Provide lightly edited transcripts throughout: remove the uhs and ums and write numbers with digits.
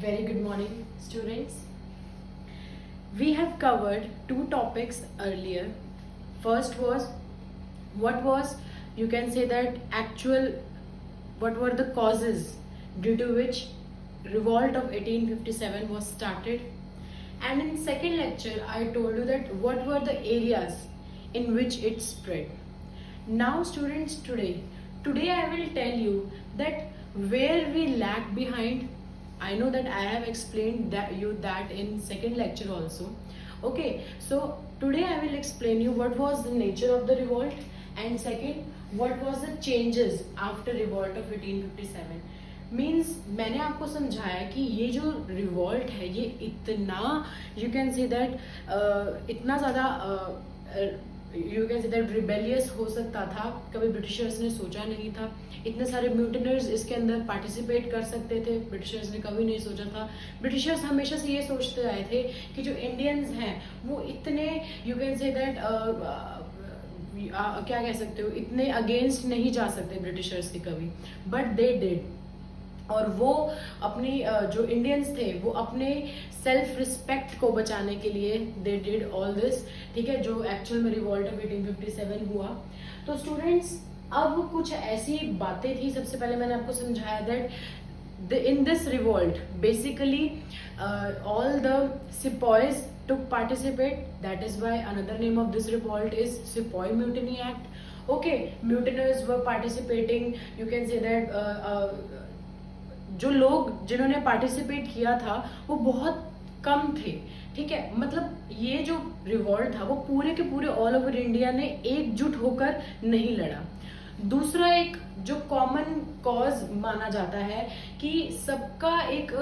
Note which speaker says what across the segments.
Speaker 1: Very good morning, students. We have covered two topics earlier. First was what was, you can say that actual, what were the causes due to which revolt of 1857 was started. And in second lecture, I told you that what were the areas in which it spread. Now, students, today I will tell you that where we lag behind. I know that I have explained that in second lecture also. Okay, so today I will explain you what was the nature of the revolt, and second, what was the changes after revolt of 1857. Means मैंने आपको समझाया कि ये जो revolt है ये इतना, you can say that इतना ज़्यादा you can say that rebellious हो सकता था, कभी ब्रिटिशर्स ने सोचा नहीं था। इतने सारे म्यूटिनर्स इसके अंदर पार्टिसिपेट कर सकते थे, ब्रिटिशर्स ने कभी नहीं सोचा था। ब्रिटिशर्स हमेशा से ये सोचते आए थे कि जो इंडियंस हैं वो इतने, यू कैन से दैट क्या कह सकते हो, इतने अगेंस्ट नहीं जा सकते ब्रिटिशर्स के कभी, बट दे डिड। और वो अपनी जो इंडियंस थे वो अपने सेल्फ रिस्पेक्ट को बचाने के लिए दे डिड ऑल दिस, ठीक है, जो एक्चुअल में रिवॉल्ट ऑफ 1857 हुआ। तो स्टूडेंट्स, अब कुछ ऐसी बातें थी। सबसे पहले मैंने आपको समझाया that in this revolt basically all the sepoys took participate. That is why another name of this revolt is Sepoy Mutiny Act. Okay, mutiners were participating, you can say that जो लोग जिन्होंने पार्टिसिपेट किया था वो बहुत कम थे, ठीक है। मतलब ये जो रिवॉल्ट था वो पूरे के पूरे ऑल ओवर इंडिया ने एकजुट होकर नहीं लड़ा। दूसरा, एक जो कॉमन कॉज माना जाता है कि सबका एक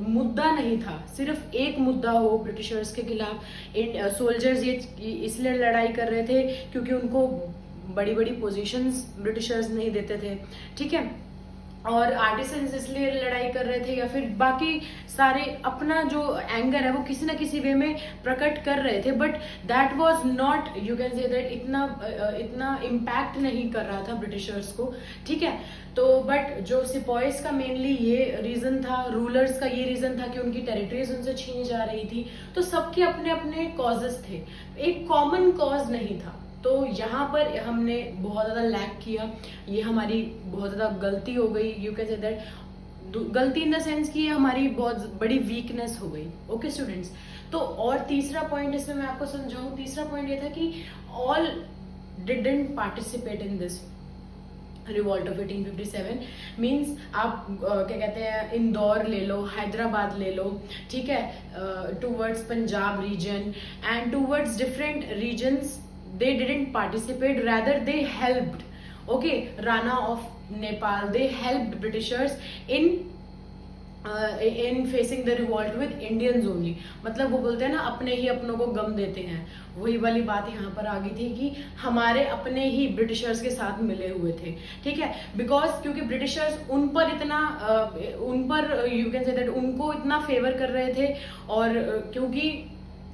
Speaker 1: मुद्दा नहीं था, सिर्फ एक मुद्दा हो ब्रिटिशर्स के खिलाफ। सोल्जर्स ये इसलिए लड़ाई कर रहे थे क्योंकि उनको बड़ी बड़ी पोजीशंस ब्रिटिशर्स नहीं देते थे, ठीक है, और आर्टिसंस इसलिए लड़ाई कर रहे थे, या फिर बाकी सारे अपना जो एंगर है वो किसी ना किसी वे में प्रकट कर रहे थे। But that was not, you can say that इतना इम्पैक्ट नहीं कर रहा था ब्रिटिशर्स को, ठीक है। तो बट जो सिपॉइस का मेनली ये रीजन था, रूलर्स का ये रीजन था कि उनकी टेरिटरीज उनसे छीनी जा रही थी। तो सबके अपने अपने कॉजेस थे, एक कॉमन कॉज नहीं था। तो यहाँ पर हमने बहुत ज़्यादा लैक किया, ये हमारी बहुत ज़्यादा गलती हो गई, यू कैन से दैट गलती इन द सेंस कि ये हमारी बहुत बड़ी वीकनेस हो गई। ओके स्टूडेंट्स, तो और तीसरा पॉइंट इसमें मैं आपको समझाऊं। तीसरा पॉइंट ये था कि all didn't participate in this revolt of 1857। Means आप क्या कहते हैं, इंदौर ले लो, हैदराबाद ले लो, ठीक है, towards Punjab region and towards different regions, they didn't participate, rather they helped. Okay, Rana of Nepal, they helped Britishers in facing the revolt with Indians only. मतलब वो बोलते हैं ना, अपने ही अपनों को गम देते हैं, वही वाली बात यहाँ पर आ गई थी कि हमारे अपने ही ब्रिटिशर्स के साथ मिले हुए थे, ठीक है। बिकॉज क्योंकि ब्रिटिशर्स उन पर इतना यू कैन से दैट उनको इतना फेवर कर रहे थे, और क्योंकि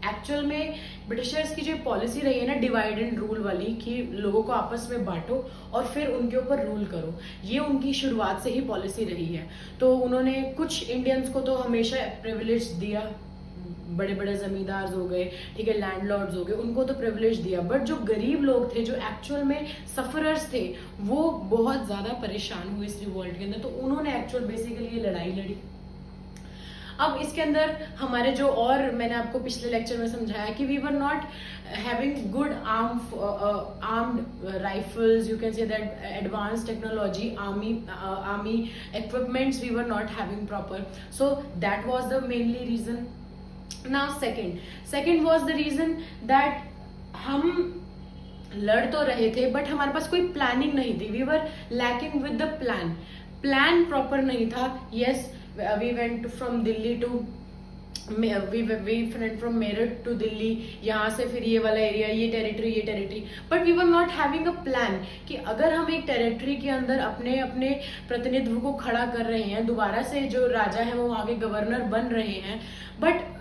Speaker 1: एक्चुअल में ब्रिटिशर्स की जो पॉलिसी रही है ना, डिवाइड एंड रूल वाली, कि लोगों को आपस में बांटो और फिर उनके ऊपर रूल करो, ये उनकी शुरुआत से ही पॉलिसी रही है। तो उन्होंने कुछ इंडियंस को तो हमेशा प्रिविलेज दिया, बड़े बड़े जमींदार हो गए, ठीक है, लैंडलॉर्ड्स हो गए, उनको तो प्रिविलेज दिया। बट जो गरीब लोग थे, जो एक्चुअल में सफरर्स थे, वो बहुत ज्यादा परेशान हुए इस रिवॉल्ट के अंदर। तो उन्होंने एक्चुअल बेसिकली ये लड़ाई लड़ी। अब इसके अंदर हमारे जो, और मैंने आपको पिछले लेक्चर में समझाया कि we were not having good armed rifles, you can say that advance technology, army equipments we were not having proper. So that was the mainly reason. Now second was the reason that हम लड़ तो रहे थे but हमारे पास कोई planning नहीं थी। We were lacking with the plan proper नहीं था। Yes, we went from Delhi to we friend from Meerut to Delhi, यहाँ से फिर ये वाला एरिया, ये territory, but we were not having a plan कि अगर हम एक टेरिटरी के अंदर अपने अपने प्रतिनिधित्व को खड़ा कर रहे हैं, दोबारा से जो राजा है वो आगे गवर्नर बन रहे हैं, बट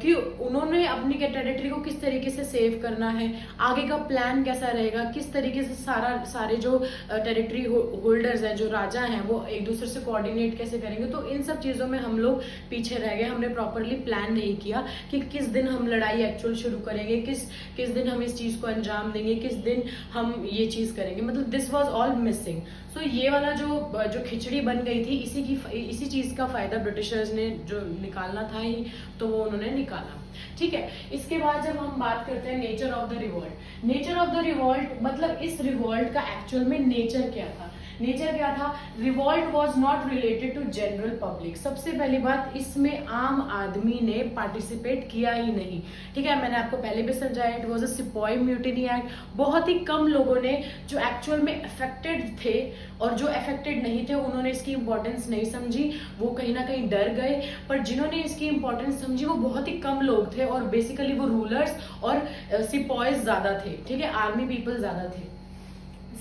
Speaker 1: कि उन्होंने अपनी टेरिटरी को किस तरीके से सेव करना है, आगे का प्लान कैसा रहेगा, किस तरीके से सारे जो टेरिटरी होल्डर्स हैं, जो राजा हैं, वो एक दूसरे से कोऑर्डिनेट कैसे करेंगे, तो इन सब चीज़ों में हम लोग पीछे रह गए। हमने प्रॉपरली प्लान नहीं किया कि किस दिन हम लड़ाई एक्चुअल शुरू करेंगे, किस दिन हम इस चीज़ को अंजाम देंगे, किस दिन हम ये चीज़ करेंगे, मतलब दिस वॉज ऑल मिसिंग। सो ये वाला जो खिचड़ी बन गई थी, इसी चीज़ का फायदा ब्रिटिशर्स ने जो निकालना था ही, तो वो उन्होंने निकाला। ठीक है, इसके बाद जब हम बात करते हैं nature of the revolt, nature of the revolt मतलब इस रिवॉल्ट का एक्चुअल में नेचर क्या था। नेचर क्या था? Revolt was not related to general public. सबसे पहली बात, इसमें आम आदमी ने पार्टिसिपेट किया ही नहीं। ठीक है, मैंने आपको पहले भी समझाया, it was a sepoy mutiny act. बहुत ही कम लोगों ने जो एक्चुअल में अफेक्टेड थे, और जो अफेक्टेड नहीं थे उन्होंने इसकी इंपॉर्टेंस नहीं समझी, वो कहीं ना कहीं डर गए। पर जिन्होंने इसकी इंपॉर्टेंस समझी वो बहुत ही कम लोग थे, और बेसिकली वो रूलर्स और सिपॉयज ज्यादा थे। ठीक है, आर्मी पीपल ज्यादा थे।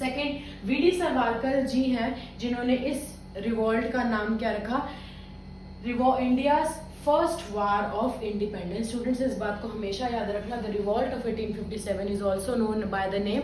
Speaker 1: सेकेंड, वीडी सावरकर जी हैं, जिन्होंने इस रिवॉल्ट का नाम क्या रखा? India's first war of independence. Students, इस बात को हमेशा याद रखना, the revolt of 1857 is also known by the name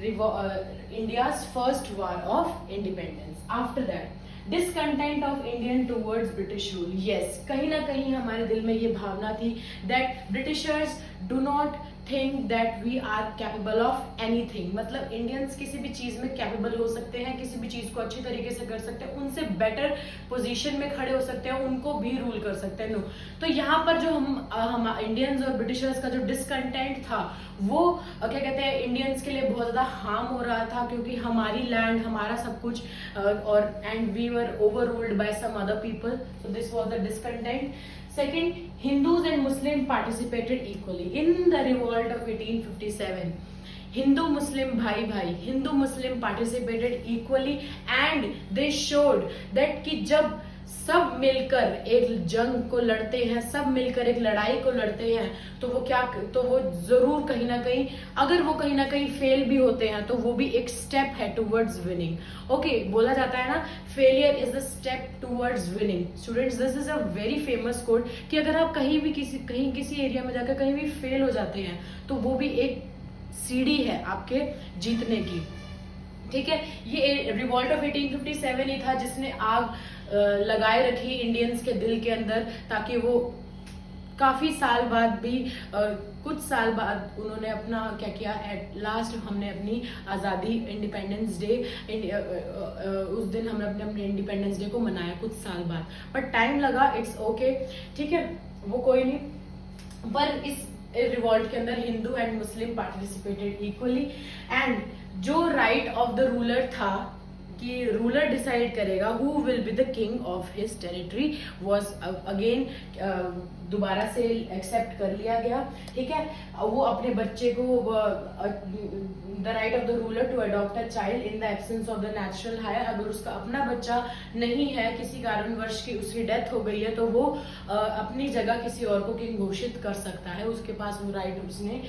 Speaker 1: India's first war of independence. After that, discontent of Indian towards British rule. Yes, कहीं ना कहीं हमारे दिल में ये भावना थी that Britishers do not think that we are capable of anything. मतलब इंडियंस किसी भी चीज में कैपेबल हो सकते हैं, किसी भी चीज को अच्छी तरीके से कर सकते हैं, उनसे बेटर पोजीशन में खड़े हो सकते हैं, उनको भी रूल कर सकते हैं। नो, तो यहाँ पर जो हम इंडियंस और ब्रिटिशर्स का जो डिसकंटेंट था, वो क्या कहते हैं, इंडियंस के लिए बहुत ज्यादा हार्म हो रहा था, क्योंकि हमारी लैंड, हमारा सब कुछ, और and we were overruled by some other people, so this was the discontent. Second, Hindus and Muslims participated equally in the revolt of 1857. Hindu Muslim भाई Hindu Muslim participated equally and they showed that कि जब सब मिलकर एक जंग को लड़ते हैं, सब मिलकर एक लड़ाई को लड़ते हैं, तो वो जरूर कहीं ना कहीं, अगर वो कहीं ना कहीं फेल भी होते हैं, तो वो भी एक स्टेप है टुवर्ड्स विनिंग। ओके, बोला जाता है ना, failure is the step towards winning. Students, this is a very famous quote कि अगर आप कहीं किसी एरिया में जाकर कहीं भी फेल हो जाते हैं, तो वो भी एक सीढ़ी है आपके जीतने की। ठीक है, ये रिवॉल्ट ऑफ 1857 ही था जिसने आग लगाए रखी इंडियंस के दिल के अंदर, ताकि वो काफी साल बाद भी कुछ साल बाद उन्होंने अपना क्या किया, एट लास्ट हमने अपनी आज़ादी, इंडिपेंडेंस डे, उस दिन हमने अपने इंडिपेंडेंस डे को मनाया कुछ साल बाद, पर टाइम लगा, इट्स ओके। ठीक है, वो कोई नहीं। पर इस रिवॉल्ट के अंदर Hindu and Muslim participated equally, and जो राइट ऑफ द रूलर था कि रूलर डिसाइड करेगा who will be the king of his territory, was again दोबारा से एक्सेप्ट कर लिया गया। ठीक है, वो अपने बच्चे को, the right of the ruler to adopt a child in the absence of the natural heir. अगर उसका अपना बच्चा नहीं है, किसी कारणवश की उसकी डेथ हो गई है, तो वो अपनी जगह किसी और को किंग घोषित कर सकता है, उसके पास वो राइट, उसने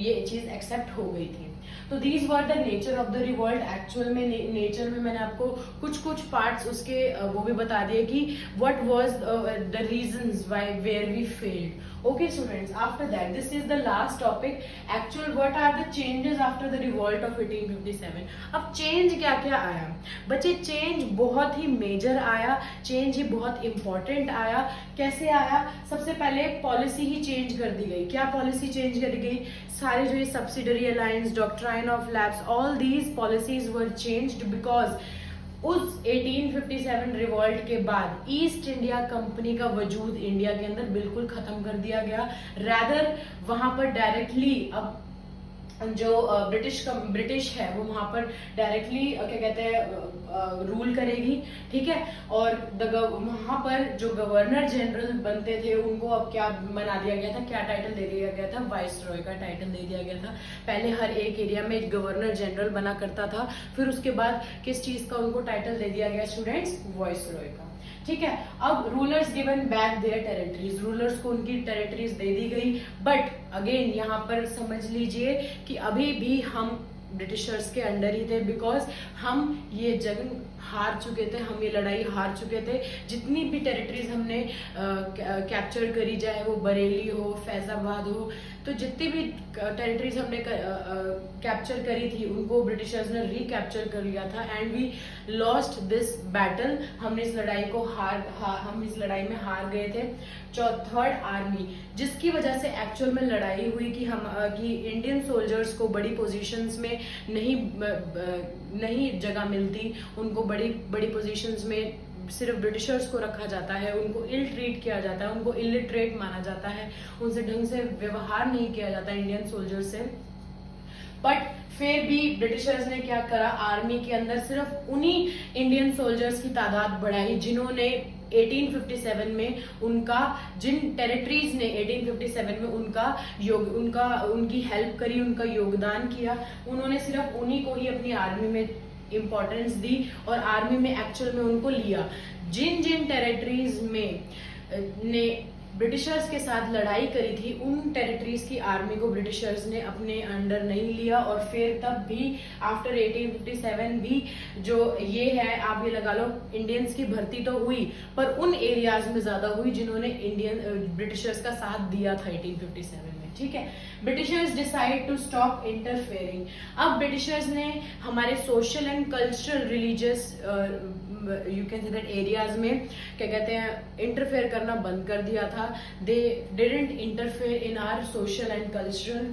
Speaker 1: ये चीज एक्सेप्ट हो गई थी। तो these were the nature of the revolt. Actual में नेचर में मैंने आपको कुछ पार्ट्स उसके वो भी बता दिए कि what was the reasons why were we failed. Okay students, after that, this is the last topic. Actual, what are the changes after the revolt of 1857? अब change क्या क्या आया बच्चे? change बहुत ही मेजर आया, change ही बहुत important आया। कैसे आया? सबसे पहले पॉलिसी ही चेंज कर दी गई। क्या पॉलिसी चेंज कर दी गई? सारे जो ये subsidiary alliance, doctrine of lapse, all these policies were changed because उस 1857 रिवॉल्ट के बाद ईस्ट इंडिया कंपनी का वजूद इंडिया के अंदर बिल्कुल खत्म कर दिया गया। रैदर वहां पर डायरेक्टली अब जो ब्रिटिश है वो वहां पर डायरेक्टली क्या कहते हैं रूल करेगी, ठीक है। और वहां पर जो गवर्नर जनरल बनते थे उनको अब क्या बना दिया गया था, क्या टाइटल दे दिया गया था, वाइस रॉय का टाइटल दे दिया गया था। पहले हर एक एरिया में गवर्नर जनरल बना करता था, फिर उसके बाद किस चीज का उनको टाइटल दे दिया गया स्टूडेंट्स, वाइस रॉय का, ठीक है। अब rulers given back there territories, rulers को उनकी टेरिटरीज दे दी गई। बट अगेन यहाँ पर समझ लीजिए कि अभी भी हम ब्रिटिशर्स के अंडर ही थे, बिकॉज हम ये जंग हार चुके थे, हम ये लड़ाई हार चुके थे। जितनी भी टेरिटरीज हमने कैप्चर करी, चाहे वो बरेली हो, फैजाबाद हो, तो जितनी भी टेरिटरीज हमने कैप्चर करी थी उनको ब्रिटिशर्स ने रिकैप्चर कर लिया था। And we lost this battle, हमने इस लड़ाई को हम इस लड़ाई में हार गए थे। थर्ड आर्मी, जिसकी वजह से एक्चुअल में लड़ाई हुई कि इंडियन सोल्जर्स को बड़ी पोजीशंस में नहीं जगह मिलती, उनको बड़ी बड़ी पोजीशंस में सिर्फ ब्रिटिशर्स को रखा जाता है, उनको इल ट्रीट किया जाता है, उनको इलिटरेट माना जाता है, उनसे ढंग से व्यवहार नहीं किया जाता इंडियन सोल्जर से। बट फिर भी ब्रिटिशर्स ने क्या करा, आर्मी के अंदर सिर्फ उन्हीं इंडियन सोल्जर्स की तादाद बढ़ाई जिन्होंने 1857 में जिन टेरिटरीज ने 1857 में उनकी हेल्प करी, उनका योगदान किया, उन्होंने सिर्फ उन्हीं को ही अपनी आर्मी में इम्पोर्टेंस दी और आर्मी में एक्चुअल में उनको लिया। जिन जिन टेरिटरीज में ने ब्रिटिशर्स के साथ लड़ाई करी थी, उन टेरिटरीज की आर्मी को ब्रिटिशर्स ने अपने अंडर नहीं लिया। और फिर तब भी आफ्टर 1857 भी जो ये है, आप ये लगा लो, इंडियंस की भर्ती तो हुई पर उन एरियाज में ज्यादा हुई जिन्होंने ब्रिटिशर्स का साथ दिया था 1857 में, ठीक है। Britishers decide to stop interfering. अब ब्रिटिशर्स ने हमारे social and cultural religious you can say that areas में क्या कहते हैं इंटरफेयर करना बंद कर दिया था। They didn't interfere in our social and cultural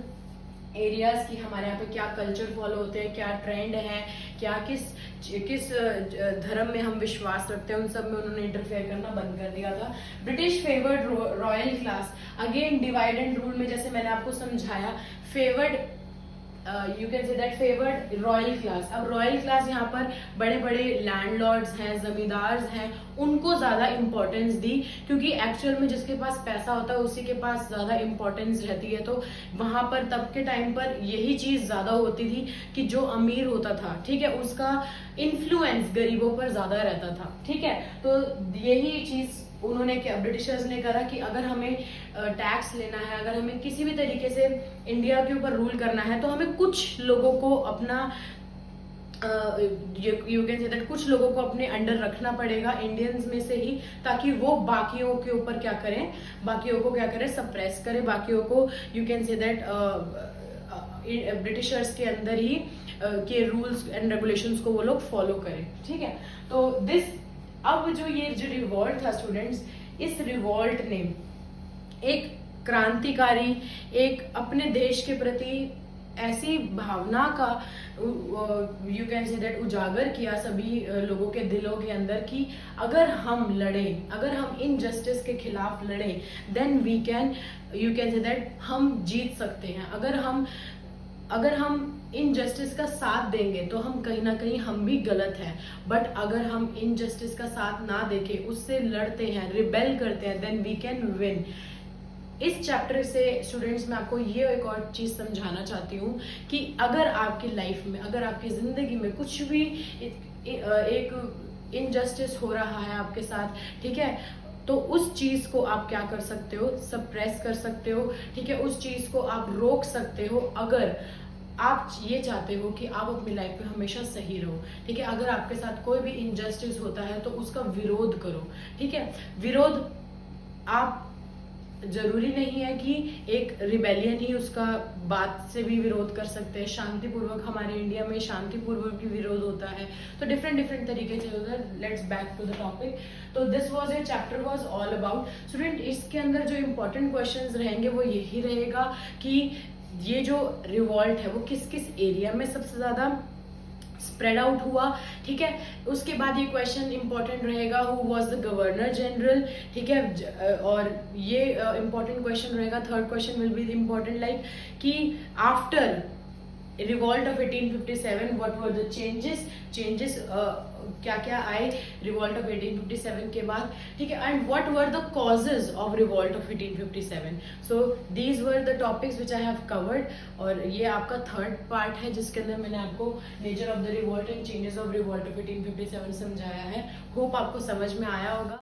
Speaker 1: areas की हमारे यहाँ पे क्या कल्चर फॉलो होते हैं, क्या ट्रेंड है, क्या किस धर्म में हम विश्वास रखते हैं, उन सब में उन्होंने इंटरफेयर करना बंद कर दिया था। British favoured royal class, again divide and rule में जैसे मैंने आपको समझाया, favoured you can say that favoured royal class. अब रॉयल क्लास यहाँ पर बड़े बड़े लैंडलॉर्ड्स हैं, जमींदार हैं, उनको ज्यादा इंपॉर्टेंस दी, क्योंकि एक्चुअल में जिसके पास पैसा होता है उसी के पास ज्यादा इंपॉर्टेंस रहती है। तो वहां पर तब के टाइम पर यही चीज ज्यादा होती थी कि जो अमीर होता था, ठीक है, उसका इन्फ्लुएंस गरीबों पर ज्यादा रहता था, ठीक है। तो यही चीज उन्होंने क्या, ब्रिटिशर्स ने करा कि अगर हमें टैक्स लेना है, अगर हमें किसी भी तरीके से इंडिया के ऊपर रूल करना है, तो हमें कुछ लोगों को अपना यू कैन से दैट कुछ लोगों को अपने अंडर रखना पड़ेगा इंडियंस में से ही, ताकि वो बाकियों के ऊपर क्या करें, बाकियों को क्या करें, सप्रेस करें, बाकियों को you can say that Britishers के अंदर ही के रूल्स एंड रेगुलेशंस को वो लोग फॉलो करें, ठीक है। तो अब जो रिवॉल्ट था स्टूडेंट्स, इस रिवॉल्ट ने एक क्रांतिकारी, एक अपने देश के प्रति ऐसी भावना का यू कैन से दैट उजागर किया सभी लोगों के दिलों के अंदर कि अगर हम लड़ें, अगर हम इनजस्टिस के खिलाफ लड़ें, then we can you can say that हम जीत सकते हैं। अगर हम इनजस्टिस का साथ देंगे तो हम कहीं ना कहीं हम भी गलत हैं, बट अगर हम इनजस्टिस का साथ ना देके उससे लड़ते हैं, रिबेल करते हैं, देन वी कैन विन। इस चैप्टर से स्टूडेंट्स मैं आपको ये एक और चीज समझाना चाहती हूँ कि अगर आपकी लाइफ में, अगर आपकी जिंदगी में कुछ भी एक इनजस्टिस हो रहा है आपके साथ, ठीक है, तो उस चीज को आप क्या कर सकते हो, सप्रेस कर सकते हो, ठीक है, उस चीज को आप रोक सकते हो अगर आप ये चाहते हो कि आप अपनी लाइफ में हमेशा सही रहो, ठीक है। अगर आपके साथ कोई भी इनजस्टिस होता है तो उसका विरोध करो, ठीक है। विरोध आप जरूरी नहीं है कि एक रिबेलियन ही उसका बात से भी विरोध कर सकते हैं, शांतिपूर्वक, हमारे इंडिया में शांतिपूर्वक भी विरोध होता है, तो डिफरेंट तरीके से होता है। Let's back to the topic. तो this was a chapter was all about student, इसके अंदर जो इंपॉर्टेंट क्वेश्चंस रहेंगे वो यही रहेगा कि ये जो रिवॉल्ट है वो किस किस एरिया में सबसे ज्यादा स्प्रेड आउट हुआ, ठीक है। उसके बाद ये क्वेश्चन इंपॉर्टेंट रहेगा, who was the governor general, ठीक है। और ये इंपॉर्टेंट क्वेश्चन रहेगा, third question will be important like कि after revolt of 1857, what were the changes क्या क्या आए रिवॉल्ट ऑफ 1857 के बाद, ठीक है, and what were the causes of revolt of 1857. So these were the topics which I have covered, और ये आपका थर्ड पार्ट है जिसके अंदर मैंने आपको nature of the revolt and changes of revolt of 1857 समझाया है. होप आपको समझ में आया होगा.